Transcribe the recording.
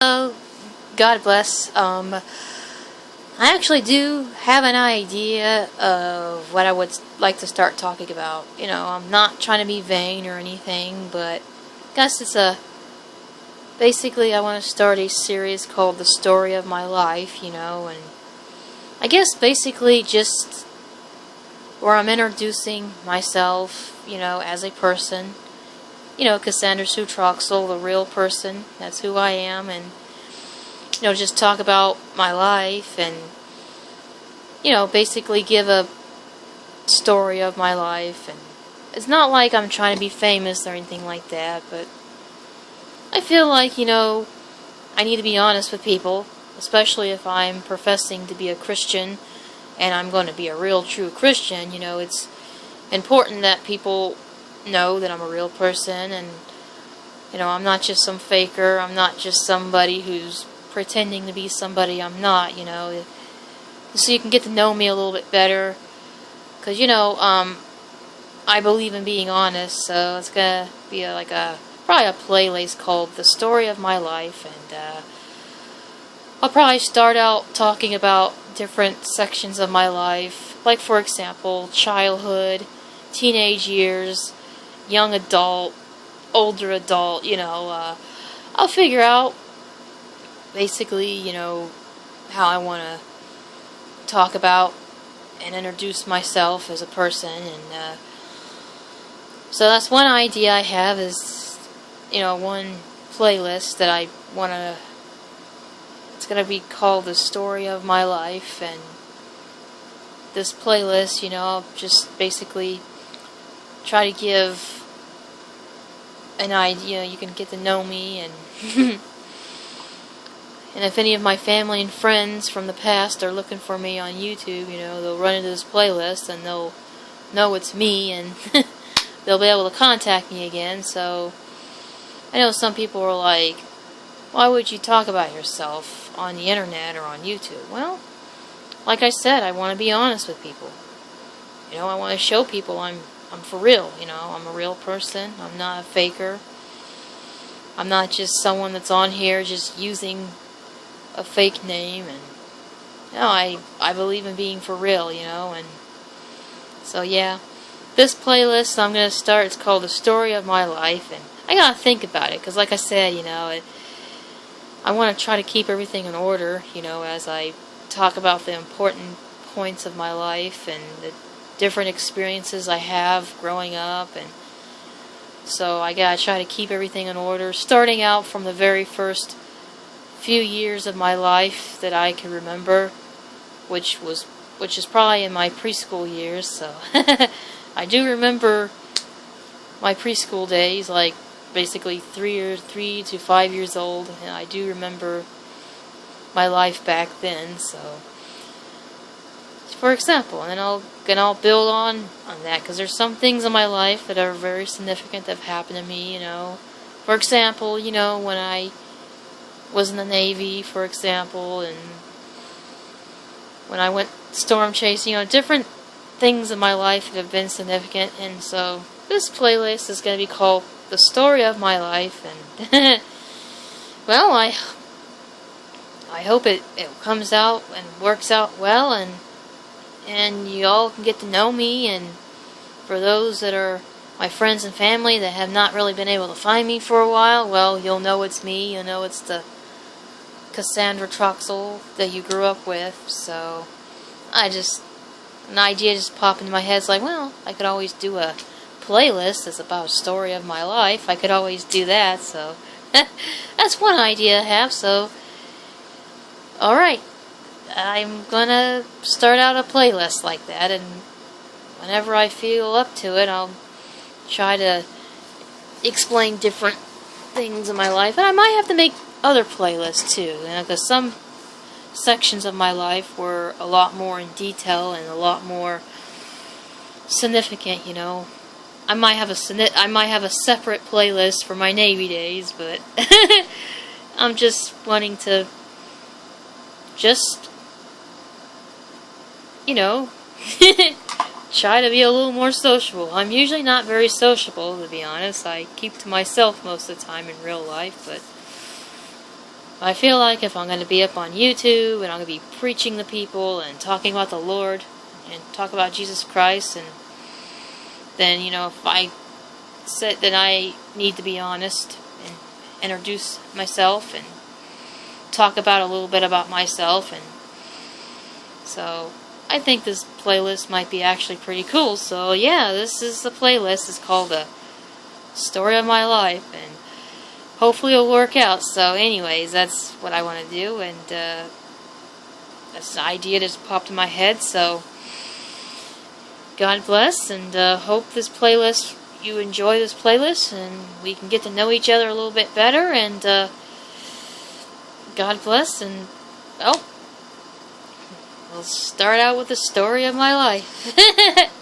Oh, God bless. I actually do have an idea of what I would like to start talking about. I'm not trying to be vain or anything, but I guess basically I want to start a series called The Story of My Life, and I guess basically just where I'm introducing myself, as a person. Cassandra Sue Troxel, the real person. That's who I am, and just talk about my life and basically give a story of my life. And it's not like I'm trying to be famous or anything like that, but I feel like I need to be honest with people, especially if I'm professing to be a Christian and I'm going to be a real true Christian. It's important that people know that I'm a real person, and I'm not just some faker. I'm not just somebody who's pretending to be somebody I'm not. So you can get to know me a little bit better, because I believe in being honest. So it's gonna be probably a playlist called The Story of My Life, and I'll probably start out talking about different sections of my life, like for example childhood, teenage years, young adult, older adult. I'll figure out basically how I want to talk about and introduce myself as a person. And so that's one idea I have, is one playlist that I want to, it's going to be called The Story of My Life. And this playlist, I'll just basically try to give an idea. You can get to know me, and and if any of my family and friends from the past are looking for me on YouTube, they'll run into this playlist and they'll know it's me, and they'll be able to contact me again. So I know some people are like, why would you talk about yourself on the internet or on YouTube? Well, like I said, I want to be honest with people. I want to show people I'm for real. I'm a real person. I'm not a faker. I'm not just someone that's on here just using a fake name. And I believe in being for real. And so yeah, this playlist I'm gonna start, it's called The Story of My Life, and I gotta think about it, because like I said, I want to try to keep everything in order, as I talk about the important points of my life and the different experiences I have growing up. And so I gotta try to keep everything in order, starting out from the very first few years of my life that I can remember, which is probably in my preschool years. So I do remember my preschool days, like basically 3 to 5 years old, and I do remember my life back then. So for example, and then I'll build on that, because there's some things in my life that are very significant that have happened to me. For example, when I was in the Navy, for example, and when I went storm chasing, different things in my life that have been significant. And so this playlist is going to be called The Story of My Life. And well, I hope it comes out and works out well, and you all can get to know me. And for those that are my friends and family that have not really been able to find me for a while, well, you'll know it's me. You'll know it's the Cassandra Troxel that you grew up with. So an idea just popped into my head. It's like, well, I could always do a playlist that's about a story of my life. I could always do that. So that's one idea I have. So alright, I'm gonna start out a playlist like that, and whenever I feel up to it, I'll try to explain different things in my life. And I might have to make other playlists too, because some sections of my life were a lot more in detail and a lot more significant. I might have a separate playlist for my Navy days, but I'm just wanting to try to be a little more sociable. I'm usually not very sociable, to be honest. I keep to myself most of the time in real life, but I feel like if I'm going to be up on YouTube and I'm going to be preaching to people and talking about the Lord and talk about Jesus Christ, and then, if I said that I need to be honest and introduce myself and talk about a little bit about myself, and so I think this playlist might be actually pretty cool. So yeah, this is the playlist. It's called The Story of My Life, and hopefully it'll work out. So anyways, that's what I want to do, and that's the idea that just popped in my head. So God bless, and hope this playlist, you enjoy this playlist, and we can get to know each other a little bit better, and God bless, and we'll start out with the story of my life.